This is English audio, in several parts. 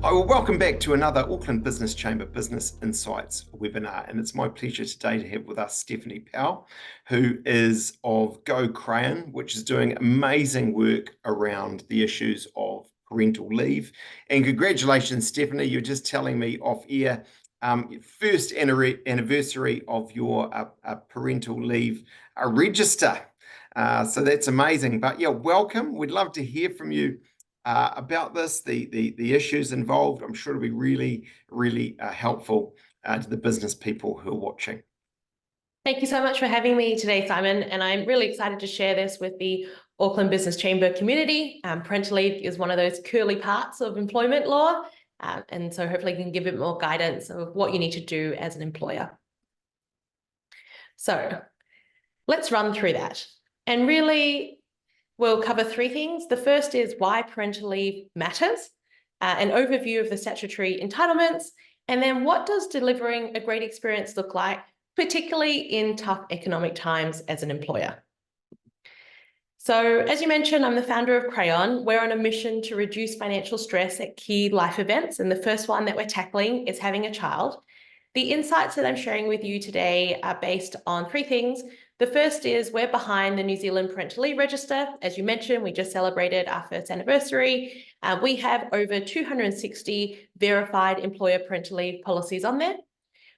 Hi, well, welcome back to another Auckland Business Chamber Business Insights webinar, and it's my pleasure today to have with us Stephanie Pow, who is of Go Crayon, which is doing amazing work around the issues of parental leave. And congratulations, Stephanie, you're just telling me off air, first anniversary of your parental leave register. So that's amazing. But yeah, welcome. We'd love to hear from you about this, the issues involved. I'm sure it'll be really helpful to the business people who are watching. Thank you so much for having me today, Simon. And I'm really excited to share this with the Auckland Business Chamber community. Parental leave is one of those curly parts of employment law. And so hopefully I can give it more guidance of what you need to do as an employer. So let's run through that. And really, we'll cover three things. The first is why parental leave matters, an overview of the statutory entitlements, and then what does delivering a great experience look like, particularly in tough economic times as an employer. So as you mentioned, I'm the founder of Crayon. We're on a mission to reduce financial stress at key life events. And the first one that we're tackling is having a child. The insights that I'm sharing with you today are based on three things. The first is we're behind the New Zealand Parental Leave Register. As you mentioned, we just celebrated our first anniversary. We have over 260 verified employer parental leave policies on there.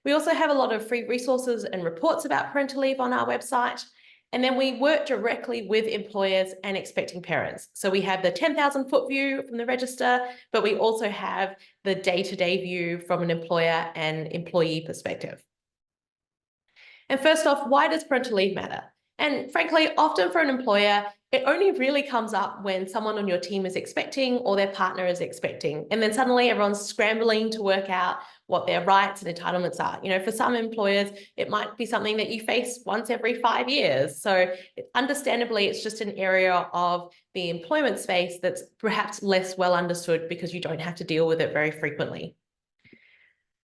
We also have a lot of free resources and reports about parental leave on our website. And then we work directly with employers and expecting parents. So we have the 10,000-foot view from the register, but we also have the day-to-day view from an employer and employee perspective. And first off, why does parental leave matter? And frankly, often for an employer, it only really comes up when someone on your team is expecting or their partner is expecting. And then suddenly everyone's scrambling to work out what their rights and entitlements are. You know, for some employers, it might be something that you face once every 5 years. So understandably, it's just an area of the employment space that's perhaps less well understood because you don't have to deal with it very frequently.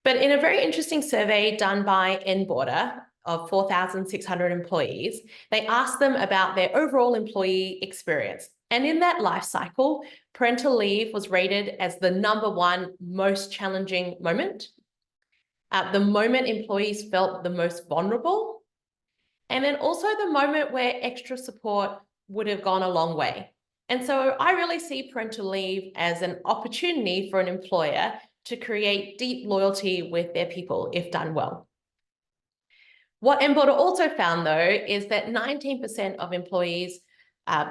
But in a very interesting survey done by NBorder of 4,600 employees, they asked them about their overall employee experience. And in that life cycle, parental leave was rated as the #1 most challenging moment, the moment employees felt the most vulnerable, and then also the moment where extra support would have gone a long way. And so I really see parental leave as an opportunity for an employer to create deep loyalty with their people if done well. What NBorder also found, though, is that 19% of employees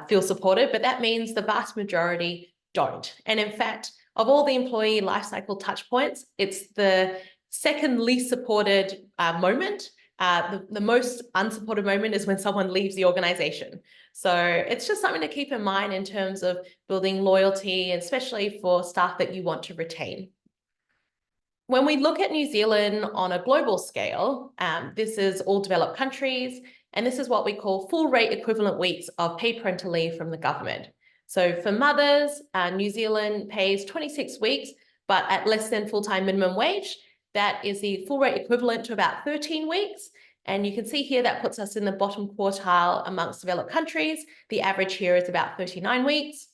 feel supported, but that means the vast majority don't. And in fact, of all the employee lifecycle touch points, it's the second least supported moment. The most unsupported moment is when someone leaves the organization. So it's just something to keep in mind in terms of building loyalty, especially for staff that you want to retain. When we look at New Zealand on a global scale, this is all developed countries, and this is what we call full rate equivalent weeks of paid parental leave from the government. So for mothers, New Zealand pays 26 weeks, but at less than full-time minimum wage. That is the full rate equivalent to about 13 weeks. And you can see here that puts us in the bottom quartile amongst developed countries. The average here is about 39 weeks.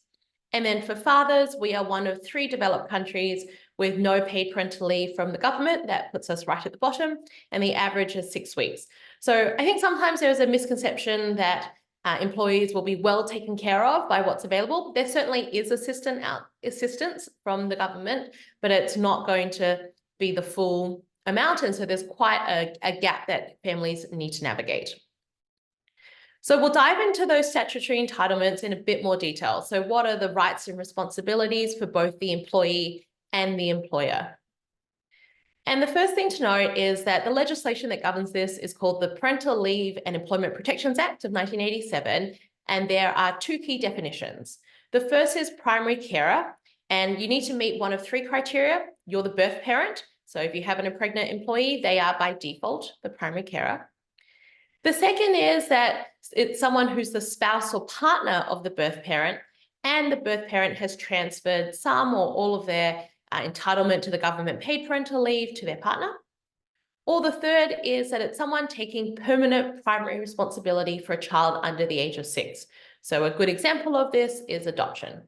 And then for fathers, we are one of 3 developed countries with no paid parental leave from the government. That puts us right at the bottom, and the average is 6 weeks. So I think sometimes there's a misconception that employees will be well taken care of by what's available. There certainly is assistance from the government, but it's not going to be the full amount, and so there's quite a gap that families need to navigate. So we'll dive into those statutory entitlements in a bit more detail. So what are the rights and responsibilities for both the employee and the employer? And the first thing to note is that the legislation that governs this is called the Parental Leave and Employment Protections Act of 1987, and there are 2 key definitions. The first is primary carer, and you need to meet one of 3 criteria. You're the birth parent, so if you have a pregnant employee, they are by default the primary carer. The second is that it's someone who's the spouse or partner of the birth parent, and the birth parent has transferred some or all of their entitlement to the government paid parental leave to their partner. Or the third is that it's someone taking permanent primary responsibility for a child under the age of 6. So a good example of this is adoption.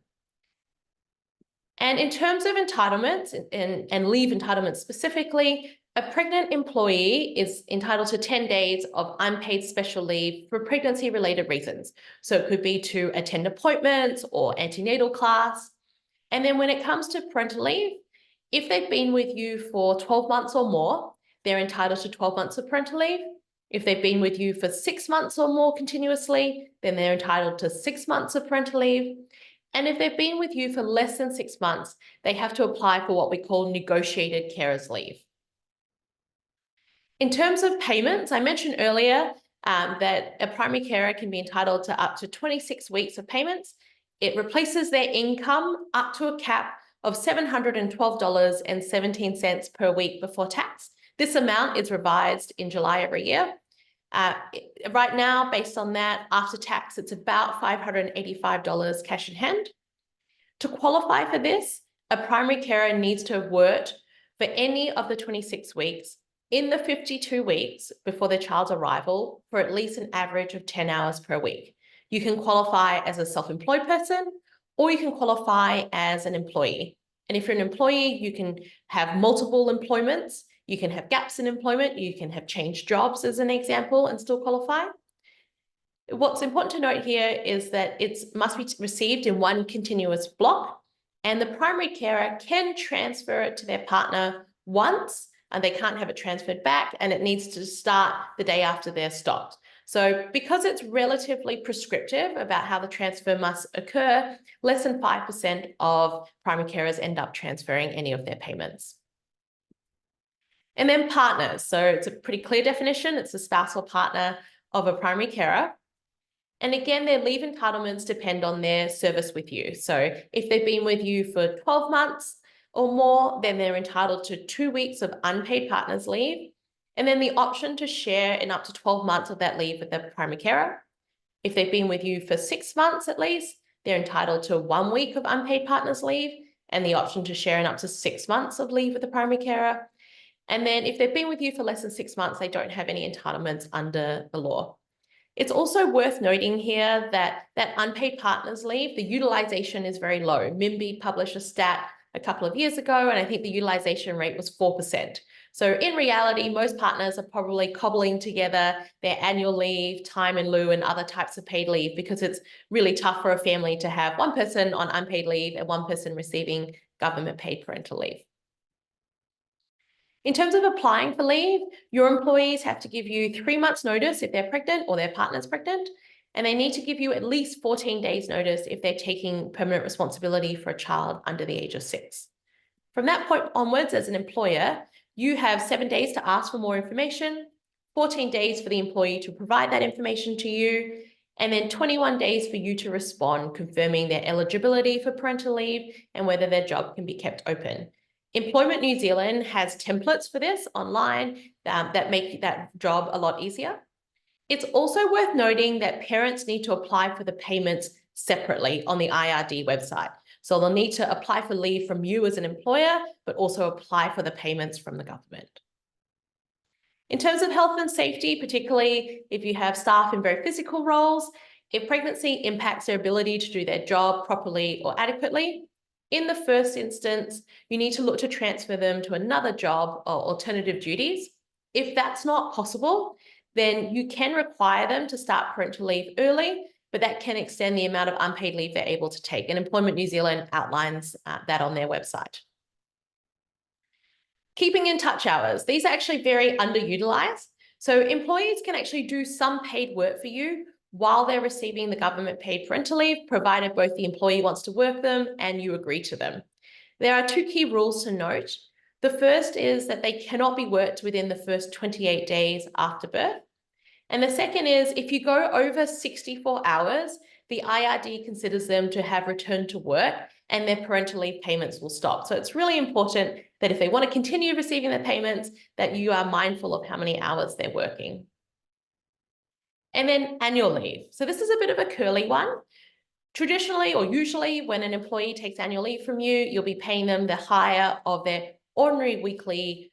And in terms of entitlements and leave entitlements specifically, a pregnant employee is entitled to 10 days of unpaid special leave for pregnancy-related reasons. So it could be to attend appointments or antenatal class. And then when it comes to parental leave, if they've been with you for 12 months or more, they're entitled to 12 months of parental leave. If they've been with you for 6 months or more continuously, then they're entitled to 6 months of parental leave. And if they've been with you for less than 6 months, they have to apply for what we call negotiated carers leave. In terms of payments, I mentioned earlier that a primary carer can be entitled to up to 26 weeks of payments. It replaces their income up to a cap of $712.17 per week before tax. This amount is revised in July every year. Right now, based on that, after tax, it's about $585 cash in hand. To qualify for this, a primary carer needs to have worked for any of the 26 weeks in the 52 weeks before their child's arrival for at least an average of 10 hours per week. You can qualify as a self-employed person, or you can qualify as an employee. And if you're an employee, you can have multiple employments, you can have gaps in employment, you can have changed jobs as an example and still qualify. What's important to note here is that it must be received in one continuous block, and the primary carer can transfer it to their partner once, and they can't have it transferred back, and it needs to start the day after they're stopped. So because it's relatively prescriptive about how the transfer must occur, less than 5% of primary carers end up transferring any of their payments. And then partners. So it's a pretty clear definition. It's the spouse or partner of a primary carer. And again, their leave entitlements depend on their service with you. So if they've been with you for 12 months or more, then they're entitled to 2 weeks of unpaid partners leave, and then the option to share in up to 12 months of that leave with their primary carer. If they've been with you for 6 months at least, they're entitled to 1 week of unpaid partners leave and the option to share in up to 6 months of leave with the primary carer. And then if they've been with you for less than 6 months, they don't have any entitlements under the law. It's also worth noting here that unpaid partners leave, the utilization is very low. MIMBY published a stat a couple of years ago, and I think the utilization rate was 4%. So in reality, most partners are probably cobbling together their annual leave, time in lieu, and other types of paid leave because it's really tough for a family to have one person on unpaid leave and one person receiving government paid parental leave. In terms of applying for leave, your employees have to give you 3 months notice if they're pregnant or their partner's pregnant, and they need to give you at least 14 days notice if they're taking permanent responsibility for a child under the age of 6. From that point onwards, as an employer, you have 7 days to ask for more information, 14 days for the employee to provide that information to you, and then 21 days for you to respond, confirming their eligibility for parental leave and whether their job can be kept open. Employment New Zealand has templates for this online that make that job a lot easier. It's also worth noting that parents need to apply for the payments separately on the IRD website. So they'll need to apply for leave from you as an employer, but also apply for the payments from the government. In terms of health and safety, particularly if you have staff in very physical roles, if pregnancy impacts their ability to do their job properly or adequately, in the first instance, you need to look to transfer them to another job or alternative duties. If that's not possible, then you can require them to start parental leave early, but that can extend the amount of unpaid leave they're able to take. And Employment New Zealand outlines that on their website. Keeping in touch hours. These are actually very underutilized. So employees can actually do some paid work for you while they're receiving the government paid parental leave, provided both the employee wants to work them and you agree to them. There are 2 key rules to note. The first is that they cannot be worked within the first 28 days after birth. And the second is if you go over 64 hours, the IRD considers them to have returned to work and their parental leave payments will stop. So it's really important that if they want to continue receiving their payments, that you are mindful of how many hours they're working. And then annual leave. So this is a bit of a curly one. Traditionally or usually when an employee takes annual leave from you, you'll be paying them the higher of their ordinary weekly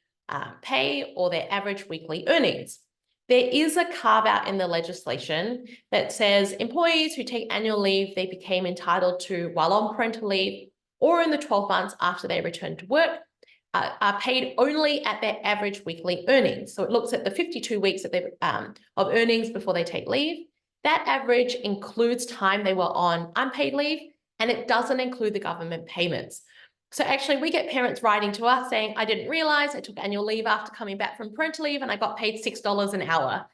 pay or their average weekly earnings. There is a carve out in the legislation that says employees who take annual leave, they became entitled to while on parental leave or in the 12 months after they return to work, are paid only at their average weekly earnings. So it looks at the 52 weeks that they've of earnings before they take leave. That average includes time they were on unpaid leave, and it doesn't include the government payments. So actually, we get parents writing to us saying, I didn't realize I took annual leave after coming back from parental leave and I got paid $6 an hour.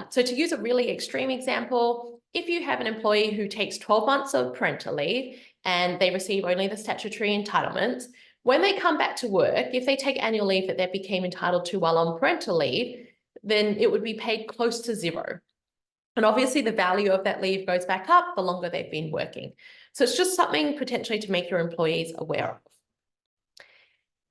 So to use a really extreme example, if you have an employee who takes 12 months of parental leave and they receive only the statutory entitlements, when they come back to work, if they take annual leave that they became entitled to while on parental leave, then it would be paid close to zero. And obviously the value of that leave goes back up the longer they've been working. So it's just something potentially to make your employees aware of.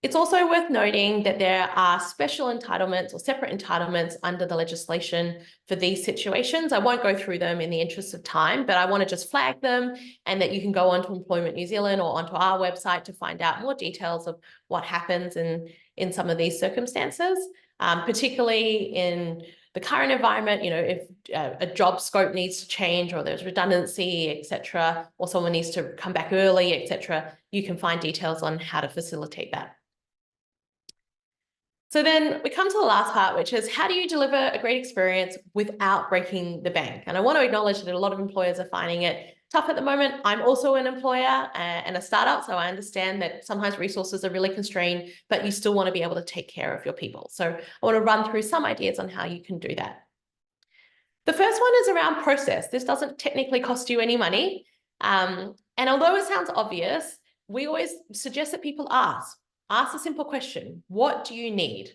It's also worth noting that there are special entitlements or separate entitlements under the legislation for these situations. I won't go through them in the interest of time, but I want to just flag them, and that you can go onto Employment New Zealand or onto our website to find out more details of what happens in some of these circumstances, particularly in the current environment. You know, if a job scope needs to change or there's redundancy, etc., or someone needs to come back early, etc., you can find details on how to facilitate that. So then we come to the last part, which is how do you deliver a great experience without breaking the bank? And I want to acknowledge that a lot of employers are finding it tough at the moment. I'm also an employer and a startup, so I understand that sometimes resources are really constrained, but you still want to be able to take care of your people. So I want to run through some ideas on how you can do that. The first one is around process. This doesn't technically cost you any money. And although it sounds obvious, we always suggest that people ask a simple question. What do you need?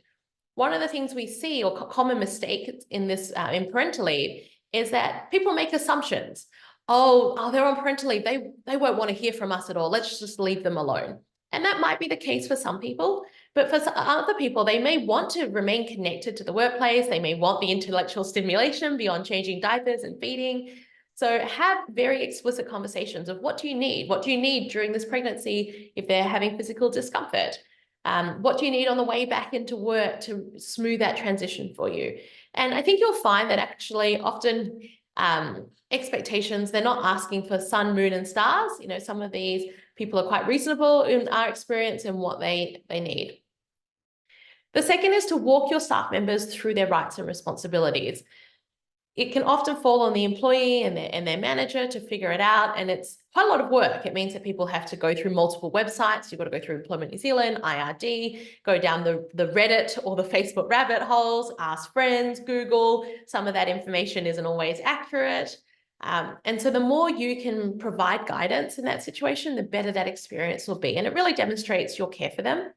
One of the things we see, or common mistake in this in parental leave, is that people make assumptions. Oh, they're on parental leave. They won't want to hear from us at all. Let's just leave them alone. And that might be the case for some people, but for other people, they may want to remain connected to the workplace. They may want the intellectual stimulation beyond changing diapers and feeding. So have very explicit conversations of what do you need? What do you need during this pregnancy if they're having physical discomfort? What do you need on the way back into work to smooth that transition for you? And I think you'll find that actually often expectations, they're not asking for sun, moon, and stars. You know, some of these people are quite reasonable in our experience in what they need. The second is to walk your staff members through their rights and responsibilities. It can often fall on the employee and their manager to figure it out, and it's quite a lot of work. It means that people have to go through multiple websites. You've got to go through Employment New Zealand, IRD, go down the Reddit or the Facebook rabbit holes, ask friends, Google. Some of that information isn't always accurate. And so the more you can provide guidance in that situation, the better that experience will be. And it really demonstrates your care for them.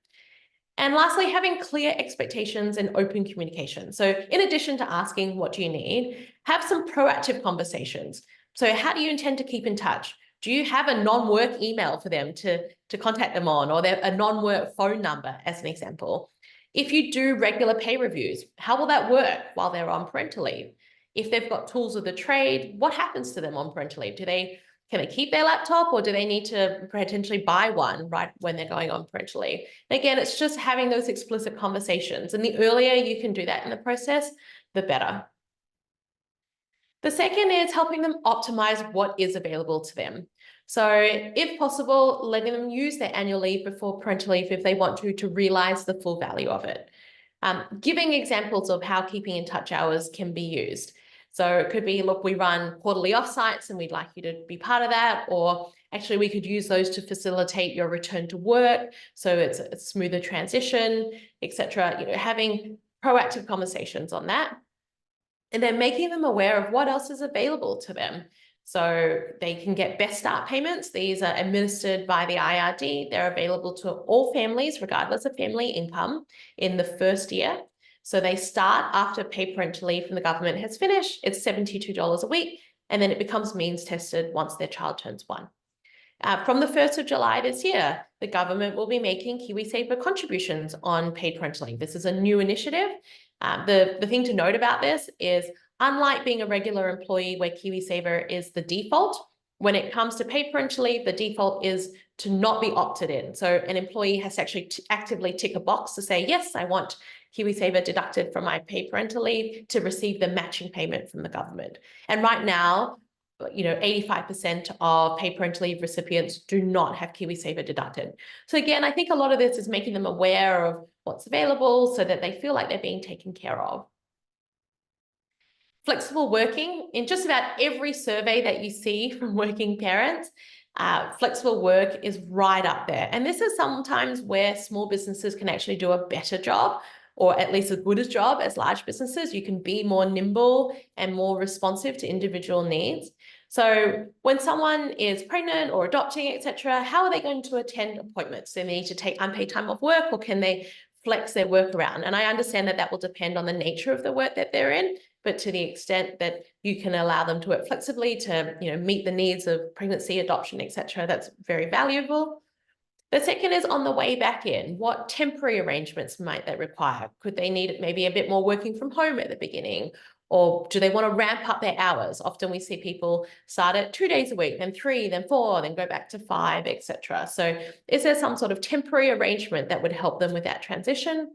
And lastly, having clear expectations and open communication. So in addition to asking, what do you need, have some proactive conversations. So how do you intend to keep in touch? Do you have a non-work email for them to contact them on, or a non-work phone number, as an example? If you do regular pay reviews, how will that work while they're on parental leave? If they've got tools of the trade, what happens to them on parental leave? Can they keep their laptop, or do they need to potentially buy one right when they're going on parental leave? And again, it's just having those explicit conversations. And the earlier you can do that in the process, the better. The second is helping them optimize what is available to them. So if possible, letting them use their annual leave before parental leave if they want to realize the full value of it. Giving examples of how keeping in touch hours can be used. So it could be, look, we run quarterly offsites and we'd like you to be part of that. Or actually, we could use those to facilitate your return to work. So it's a smoother transition, etc. You know, having proactive conversations on that. And then making them aware of what else is available to them. So they can get Best Start payments. These are administered by the IRD. They're available to all families, regardless of family income, in the first year. So they start after paid parental leave from the government has finished. It's $72 a week, and then it becomes means tested once their child turns 1. From the 1st of July this year, the government will be making KiwiSaver contributions on paid parental leave. This is a new initiative. The thing to note about this is, unlike being a regular employee where KiwiSaver is the default, when it comes to paid parental leave, the default is to not be opted in. So an employee has to actually actively tick a box to say, yes, I want KiwiSaver deducted from my paid parental leave to receive the matching payment from the government. And right now, 85% of paid parental leave recipients do not have KiwiSaver deducted. So again, I think a lot of this is making them aware of what's available so that they feel like they're being taken care of. Flexible working, in just about every survey that you see from working parents, flexible work is right up there. And this is sometimes where small businesses can actually do a better job, or at least as good a job as large businesses. You can be more nimble and more responsive to individual needs. So when someone is pregnant or adopting, etc., how are they going to attend appointments? Do they need to take unpaid time off work, or can they flex their work around? And I understand that that will depend on the nature of the work that they're in, but to the extent that you can allow them to work flexibly to meet the needs of pregnancy, adoption, etc., that's very valuable. The second is on the way back in. What temporary arrangements might they require? Could they need maybe a bit more working from home at the beginning? Or do they want to ramp up their hours? Often we see people start at 2 days a week, then 3, then 4, then go back to 5, etc. So is there some sort of temporary arrangement that would help them with that transition?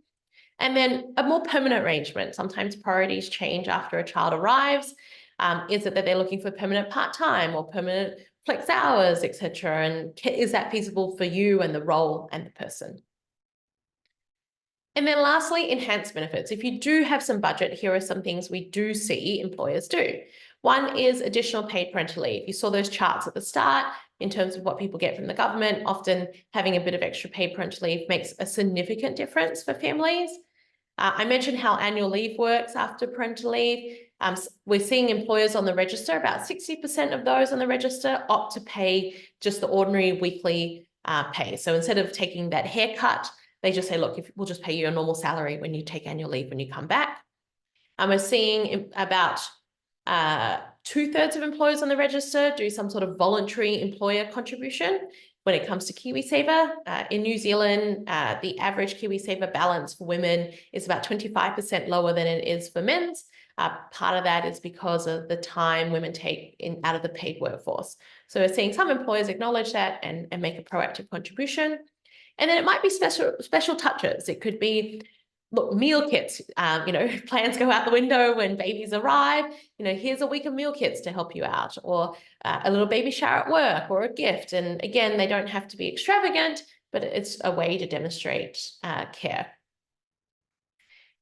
And then a more permanent arrangement. Sometimes priorities change after a child arrives. Is it that they're looking for permanent part-time or permanent flex hours, etc.? And is that feasible for you and the role and the person? And then lastly, enhanced benefits. If you do have some budget, here are some things we do see employers do. One is additional paid parental leave. You saw those charts at the start in terms of what people get from the government. Often having a bit of extra paid parental leave makes a significant difference for families. I mentioned how annual leave works after parental leave. We're seeing employers on the register, about 60% of those on the register opt to pay just the ordinary weekly pay. So instead of taking that haircut, they just say, look, we'll just pay you a normal salary when you take annual leave when you come back. And we're seeing about 2/3 of employers on the register do some sort of voluntary employer contribution when it comes to KiwiSaver. In New Zealand, the average KiwiSaver balance for women is about 25% lower than it is for men's. Part of that is because of the time women take out of the paid workforce. So we're seeing some employers acknowledge that and make a proactive contribution. And then it might be special touches. It could be, look, meal kits, plans go out the window when babies arrive. Here's a week of meal kits to help you out, or a little baby shower at work, or a gift. And again, they don't have to be extravagant, but it's a way to demonstrate care.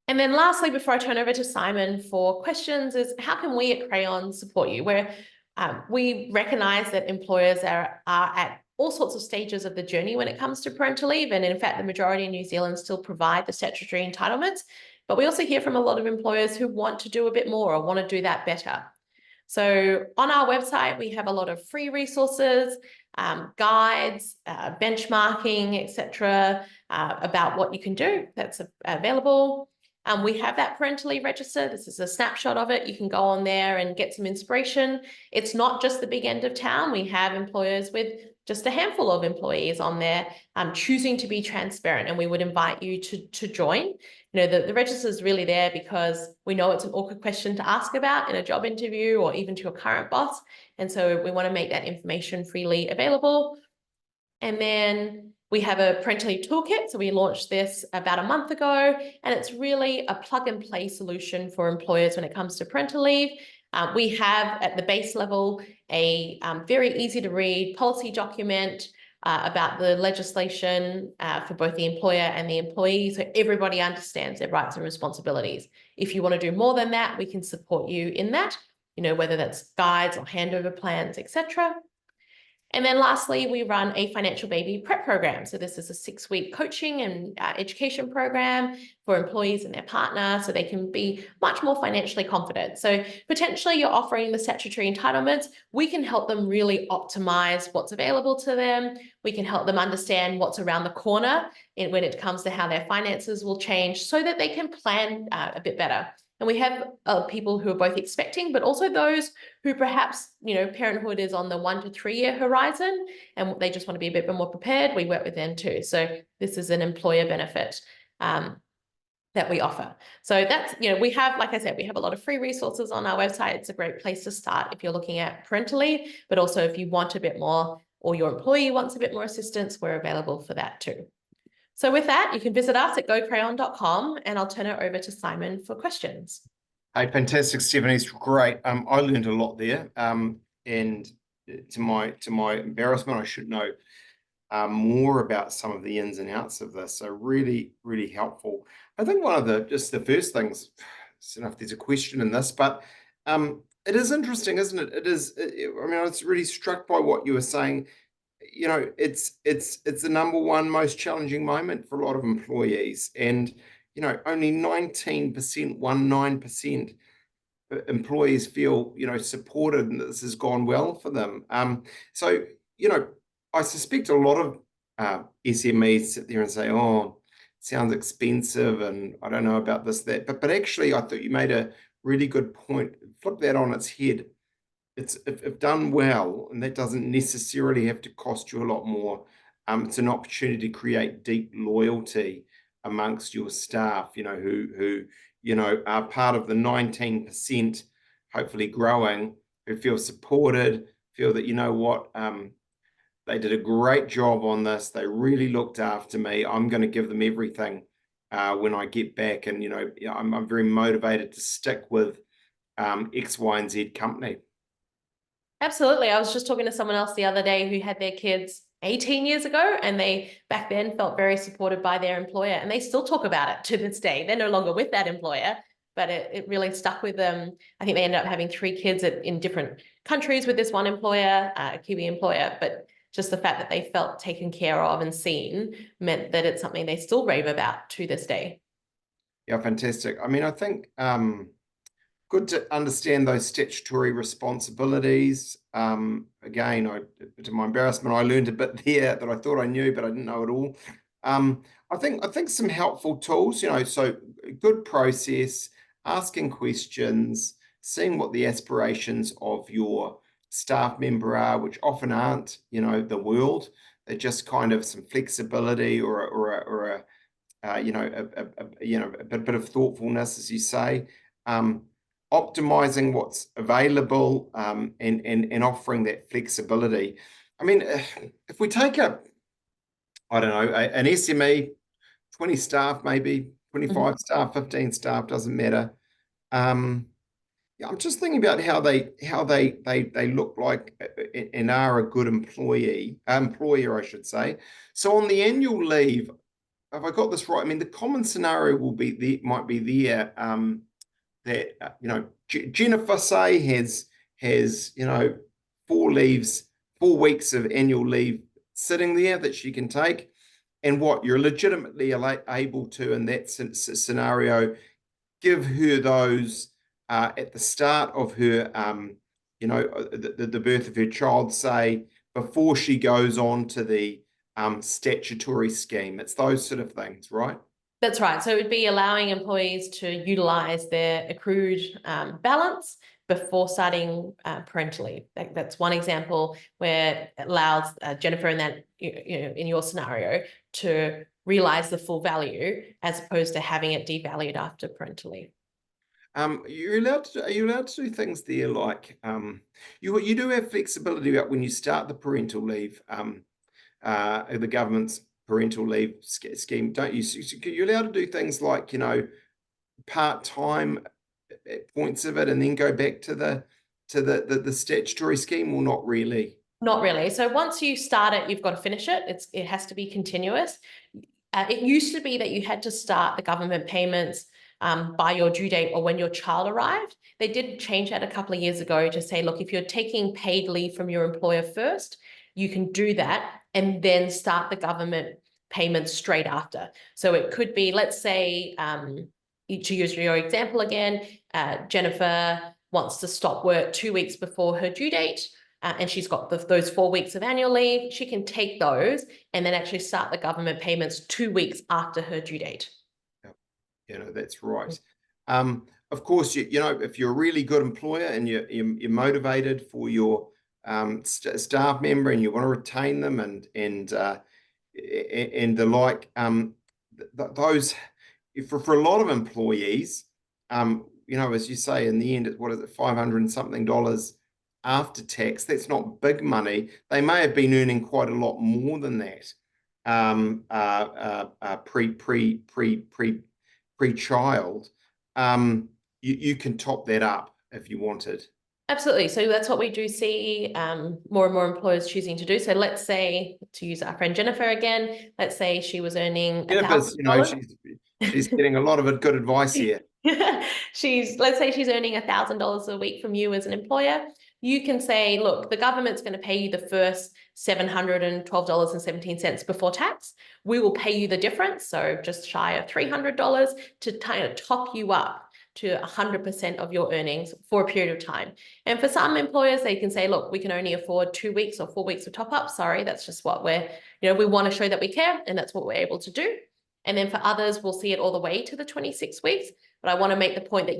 And then lastly, before I turn over to Simon for questions, is how can we at Crayon support you? We recognize that employers are at all sorts of stages of the journey when it comes to parental leave. And in fact, the majority in New Zealand still provide the statutory entitlements. But we also hear from a lot of employers who want to do a bit more or want to do that better. So on our website, we have a lot of free resources, guides, benchmarking, etc., about what you can do that's available. We have that parental leave register. This is a snapshot of it. You can go on there and get some inspiration. It's not just the big end of town. We have employers with just a handful of employees on there choosing to be transparent, and we would invite you to join. The register is really there because we know it's an awkward question to ask about in a job interview or even to a current boss. And so we want to make that information freely available. And then we have a parental leave toolkit. So we launched this about a month ago, and it's really a plug and play solution for employers when it comes to parental leave. We have at the base level a very easy to read policy document about the legislation for both the employer and the employee, so everybody understands their rights and responsibilities. If you want to do more than that, we can support you in that, whether that's guides or handover plans, etc. And then lastly, we run a financial baby prep program. So this is a 6-week coaching and education program for employees and their partner so they can be much more financially confident. So potentially you're offering the statutory entitlements. We can help them really optimize what's available to them. We can help them understand what's around the corner when it comes to how their finances will change so that they can plan a bit better. And we have people who are both expecting, but also those who perhaps, parenthood is on the 1 to 3 year horizon and they just want to be a bit more prepared. We work with them too. So this is an employer benefit that we offer. So that's, we have, like I said, we have a lot of free resources on our website. It's a great place to start if you're looking at parental leave, but also if you want a bit more or your employee wants a bit more assistance, we're available for that too. So with that, you can visit us at gocrayon.com, and I'll turn it over to Simon for questions. Hey, fantastic, Stephanie. It's great. I learned a lot there. and to my embarrassment, I should know more about some of the ins and outs of this. So really, really helpful. I think one of the first things, I don't know if there's a question in this, but it is interesting, isn't it? I mean, I was really struck by what you were saying. It's the number one most challenging moment for a lot of employees, and only 19%, 19% employees feel supported and this has gone well for them. So I suspect a lot of SMEs sit there and say, "Oh, sounds expensive, and I don't know about this, that." But actually, I thought you made a really good point. Flip that on its head. It's if done well, and that doesn't necessarily have to cost you a lot more. It's an opportunity to create deep loyalty amongst your staff, who are part of the 19%, hopefully growing, who feel supported, feel that they did a great job on this. They really looked after me. I'm going to give them everything when I get back, and I'm very motivated to stick with X, Y, and Z company. Absolutely. I was just talking to someone else the other day who had their kids 18 years ago, and they back then felt very supported by their employer, and they still talk about it to this day. They're no longer with that employer, but it really stuck with them. I think they ended up having 3 kids in different countries with this one employer, a Kiwi employer, but just the fact that they felt taken care of and seen meant that it's something they still rave about to this day. Yeah, fantastic. I mean, I think good to understand those statutory responsibilities. Again, to my embarrassment, I learned a bit there that I thought I knew, but I didn't know it all. I think some helpful tools, so good process, asking questions, seeing what the aspirations of your staff member are, which often aren't, the world. They're just kind of some flexibility or a a bit of thoughtfulness, as you say. Optimizing what's available, and offering that flexibility. I mean, if we take I don't know, an SME, 20 staff, maybe 25 staff, 15 staff, doesn't matter. Yeah, I'm just thinking about how they look like and are a good employer, I should say. So on the annual leave, have I got this right? I mean, the common scenario might be there, that Jennifer, say, has 4 weeks of annual leave sitting there that she can take, and what you're legitimately able to, in that scenario, give her those at the start of her the birth of her child, say, before she goes on to the statutory scheme. It's those sort of things, right? That's right. So it would be allowing employees to utilize their accrued balance before starting parental leave. That's one example where it allows Jennifer in that, in your scenario, to realize the full value as opposed to having it devalued after parental leave. Are you allowed to do things there like you do have flexibility about when you start the parental leave, the government's parental leave scheme, don't you? So you're allowed to do things like part-time points of it, and then go back to the statutory scheme, or not really? Not really. So once you start it, you've got to finish it. It has to be continuous. It used to be that you had to start the government payments by your due date or when your child arrived. They did change that a couple of years ago to say, look, if you're taking paid leave from your employer first, you can do that and then start the government payments straight after. So it could be, let's say, to use your example again, Jennifer wants to stop work 2 weeks before her due date. And she's got those 4 weeks of annual leave. She can take those and then actually start the government payments 2 weeks after her due date. That's right. Of course, if you're a really good employer and you're motivated for your staff member, and you want to retain them, and the like, those, for a lot of employees, as you say, in the end, what is it, 500 and something dollars after tax? That's not big money. They may have been earning quite a lot more than that, pre-child. You can top that up if you wanted. Absolutely. So that's what we do see more and more employers choosing to do. So let's say, to use our friend Jennifer again, let's say she was earning Jennifer's, $1,000. she's getting a lot of good advice here. Let's say she's earning $1,000 a week from you as an employer. You can say, look, the government's going to pay you the first $712.17 before tax. We will pay you the difference, so just shy of $300, to kind of top you up to 100% of your earnings for a period of time. And for some employers, they can say, look, we can only afford 2 weeks or 4 weeks of top up. Sorry, that's just what we want to show that we care, and that's what we're able to do. And then for others, we'll see it all the way to the 26 weeks. But I want to make the point that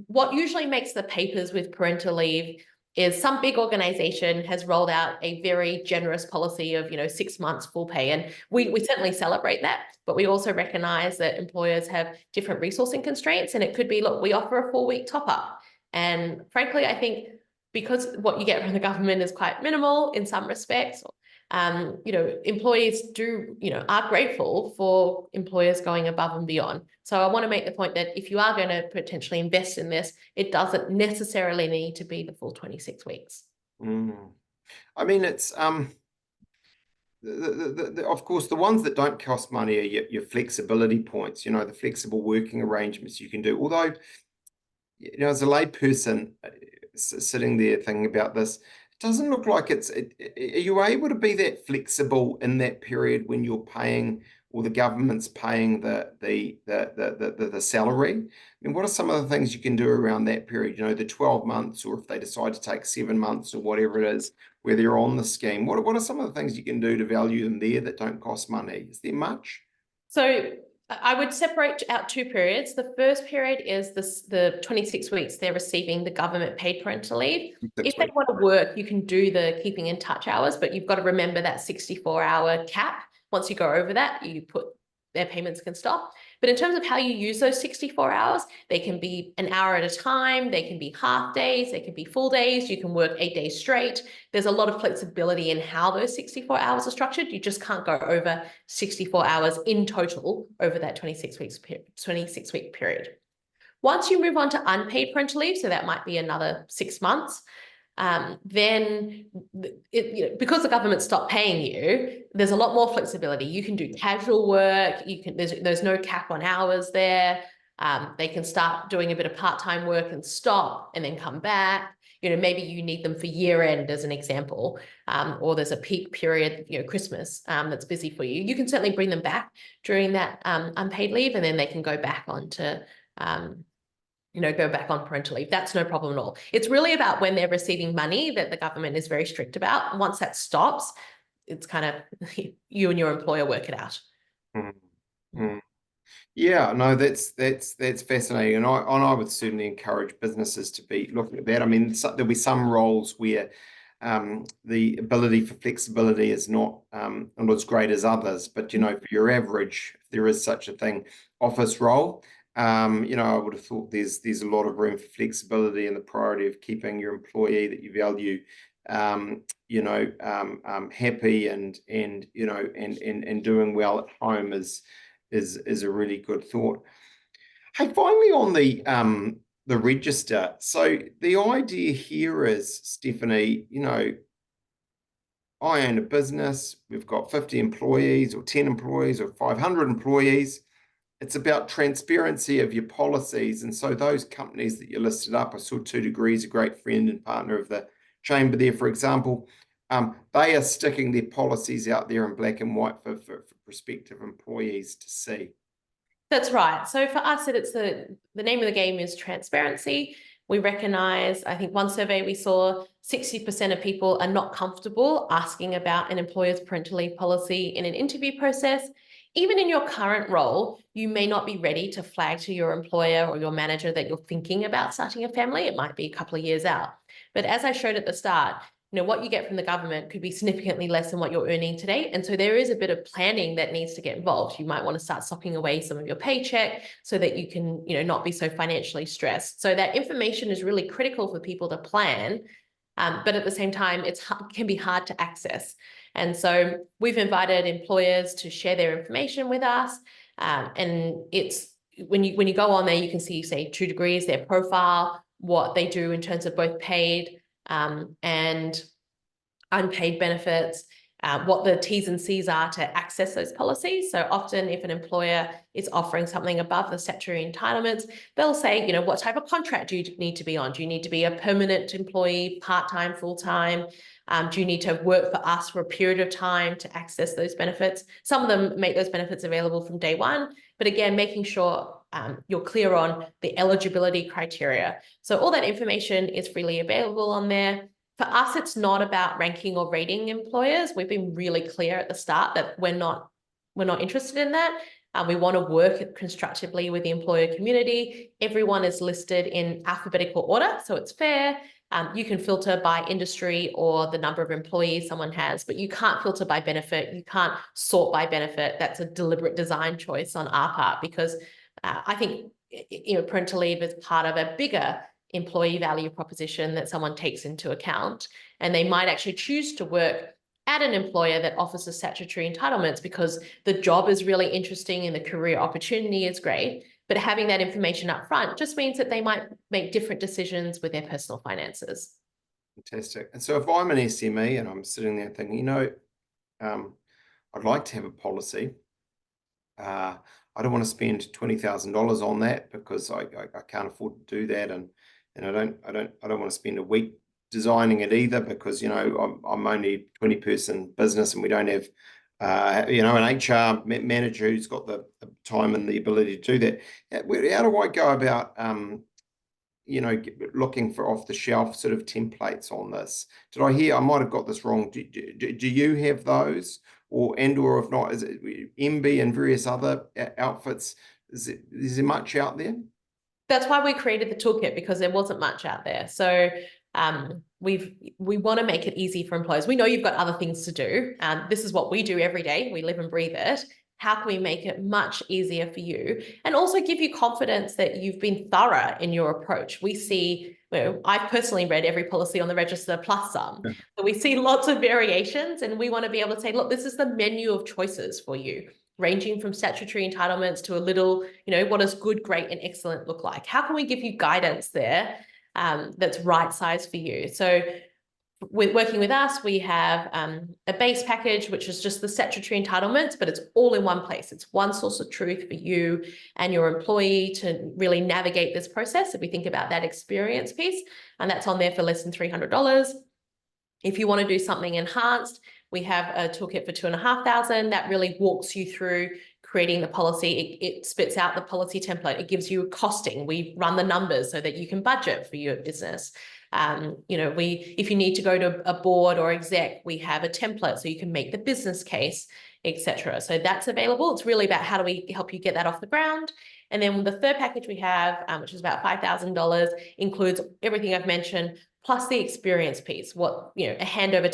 what usually makes the papers with parental leave is some big organization has rolled out a very generous policy of 6 months full pay. And we certainly celebrate that, but we also recognize that employers have different resourcing constraints. And it could be, look, we offer a 4-week top up. And frankly, I think because what you get from the government is quite minimal in some respects, employees are grateful for employers going above and beyond. So I want to make the point that if you are going to potentially invest in this, it doesn't necessarily need to be the full 26 weeks. I mean, it's of course, the ones that don't cost money are your flexibility points, the flexible working arrangements you can do. Although, as a lay person sitting there thinking about this, it doesn't look like are you able to be that flexible in that period when you're paying, or the government's paying the salary? I mean, what are some of the things you can do around that period? The 12 months, or if they decide to take 7 months or whatever it is, where they're on the scheme. What are some of the things you can do to value them there that don't cost money? Is there much? So I would separate out 2 periods. The first period is the 26 weeks they're receiving the government paid parental leave. If they want to work, you can do the keeping in touch hours, but you've got to remember that 64-hour cap. Once you go over that, their payments can stop. But in terms of how you use those 64 hours, they can be an hour at a time, they can be half days, they can be full days, you can work 8 days straight. There's a lot of flexibility in how those 64 hours are structured. You just can't go over 64 hours in total over that 26-week period. Once you move on to unpaid parental leave, so that might be another 6 months, then because the government stopped paying you, there's a lot more flexibility. You can do casual work. There's no cap on hours there. They can start doing a bit of part-time work and stop and then come back. Maybe you need them for year end as an example, or there's a peak period, Christmas, that's busy for you. You can certainly bring them back during that unpaid leave, and then they can go back on parental leave. That's no problem at all. It's really about when they're receiving money that the government is very strict about. Once that stops, it's kind of you and your employer work it out. Mm-hmm. Yeah, no, that's fascinating, and I would certainly encourage businesses to be looking at that. I mean, there'll be some roles where the ability for flexibility is not as great as others, but for your average, if there is such a thing, office role, I would have thought there's a lot of room for flexibility, and the priority of keeping your employee that you value happy and doing well at home is a really good thought. Hey, finally on the register. So the idea here is, Stephanie, I own a business, we've got 50 employees or 10 employees or 500 employees. It's about transparency of your policies. And so those companies that you listed up, I saw 2 Degrees, a great friend and partner of the chamber there, for example, they are sticking their policies out there in black and white for prospective employees to see. That's right. So for us, it's the name of the game is transparency. We recognize, I think one survey we saw, 60% of people are not comfortable asking about an employer's parental leave policy in an interview process. Even in your current role, you may not be ready to flag to your employer or your manager that you're thinking about starting a family. It might be a couple of years out. But as I showed at the start, what you get from the government could be significantly less than what you're earning today. And so there is a bit of planning that needs to get involved. You might want to start socking away some of your paycheck so that you can, not be so financially stressed. So that information is really critical for people to plan. But at the same time, it can be hard to access. And so we've invited employers to share their information with us. And it's when you go on there, you can see, say, 2 Degrees, their profile. what they do in terms of both paid and unpaid benefits, what the T's and C's are to access those policies. So often if an employer is offering something above the statutory entitlements, they'll say, what type of contract do you need to be on? Do you need to be a permanent employee, part-time, full-time? Do you need to work for us for a period of time to access those benefits? Some of them make those benefits available from day one, but again, making sure you're clear on the eligibility criteria. So all that information is freely available on there. For us, it's not about ranking or rating employers. We've been really clear at the start that we're not interested in that. We want to work constructively with the employer community. Everyone is listed in alphabetical order, so it's fair. You can filter by industry or the number of employees someone has, but you can't filter by benefit. You can't sort by benefit. That's a deliberate design choice on our part, because I think parental leave is part of a bigger employee value proposition that someone takes into account, and they might actually choose to work at an employer that offers the statutory entitlements because the job is really interesting and the career opportunity is great. But having that information up front just means that they might make different decisions with their personal finances. Fantastic. And so if I'm an SME and I'm sitting there thinking, I'd like to have a policy. I don't want to spend $20,000 on that because I can't afford to do that, and I don't want to spend a week designing it either because I'm only a 20-person business and we don't have an HR manager who's got the time and the ability to do that. How do I go about looking for off-the-shelf sort of templates on this? I might have got this wrong. Do you have those? Or if not, is it MB and various other outfits? Is there much out there? That's why we created the toolkit, because there wasn't much out there. So we want to make it easy for employers. We know you've got other things to do. This is what we do every day. We live and breathe it. How can we make it much easier for you and also give you confidence that you've been thorough in your approach? We see, I've personally read every policy on the register plus some. Yeah. So we see lots of variations, and we want to be able to say, look, this is the menu of choices for you, ranging from statutory entitlements to a little, what does good, great, and excellent look like? How can we give you guidance there that's right size for you? So working with us, we have a base package, which is just the statutory entitlements, but it's all in one place. It's one source of truth for you and your employee to really navigate this process. If we think about that experience piece, and that's on there for less than $300. If you want to do something enhanced, we have a toolkit for $2,500 that really walks you through creating the policy. It spits out the policy template. It gives you a costing. We run the numbers so that you can budget for your business. If you need to go to a board or exec, we have a template so you can make the business case, etc. So that's available. It's really about how do we help you get that off the ground. And then the third package we have, which is about $5,000, includes everything I've mentioned, plus the experience piece, a handover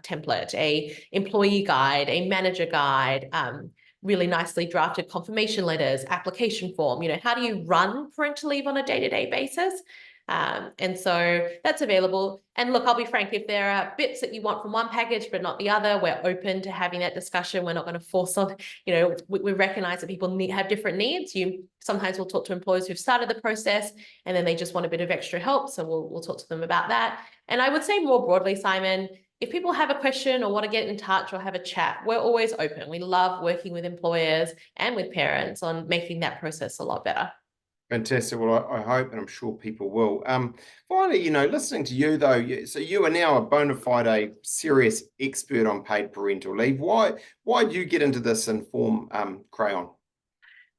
template, a employee guide, a manager guide, really nicely drafted confirmation letters, application form. How do you run parental leave on a day-to-day basis? And so that's available. And look, I'll be frank, if there are bits that you want from one package but not the other, we're open to having that discussion. We're not going to force on, we recognize that people have different needs. Sometimes we'll talk to employers who've started the process and then they just want a bit of extra help. So we'll talk to them about that. And I would say more broadly, Simon, if people have a question or want to get in touch or have a chat, we're always open. We love working with employers and with parents on making that process a lot better. Fantastic. Well, I hope, and I'm sure people will. Finally, listening to you though, so you are now a bona fide, a serious expert on paid parental leave. Why did you get into this and form Crayon?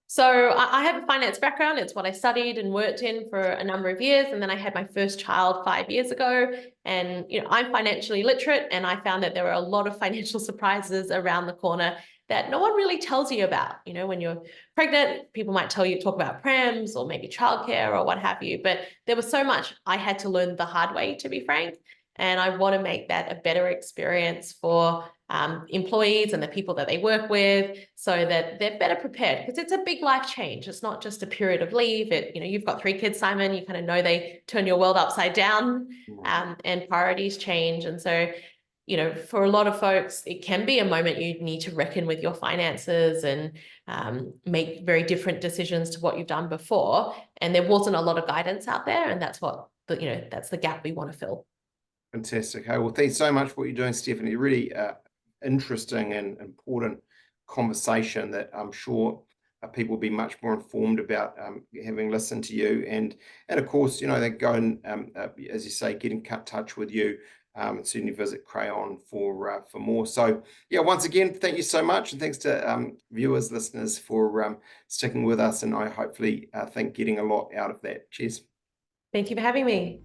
So I have a finance background. It's what I studied and worked in for a number of years. And then I had my first child 5 years ago. And, I'm financially literate, and I found that there were a lot of financial surprises around the corner that no one really tells you about. When you're pregnant, people might talk about prams or maybe childcare or what have you. But there was so much I had to learn the hard way, to be frank. And I want to make that a better experience for employees and the people that they work with so that they're better prepared, because it's a big life change. It's not just a period of leave. You've got 3 kids, Simon, you kind of know they turn your world upside down, and priorities change. And so for a lot of folks, it can be a moment you need to reckon with your finances and make very different decisions to what you've done before. And there wasn't a lot of guidance out there, and that's that's the gap we want to fill. Fantastic. Hey, well, thanks so much for what you're doing, Stephanie. Really interesting and important conversation that I'm sure people will be much more informed about having listened to you. And of course, they go and, as you say, get in touch with you and certainly visit Crayon for more. So, yeah, once again, thank you so much. And thanks to viewers, listeners for sticking with us. And I hopefully think getting a lot out of that. Cheers. Thank you for having me.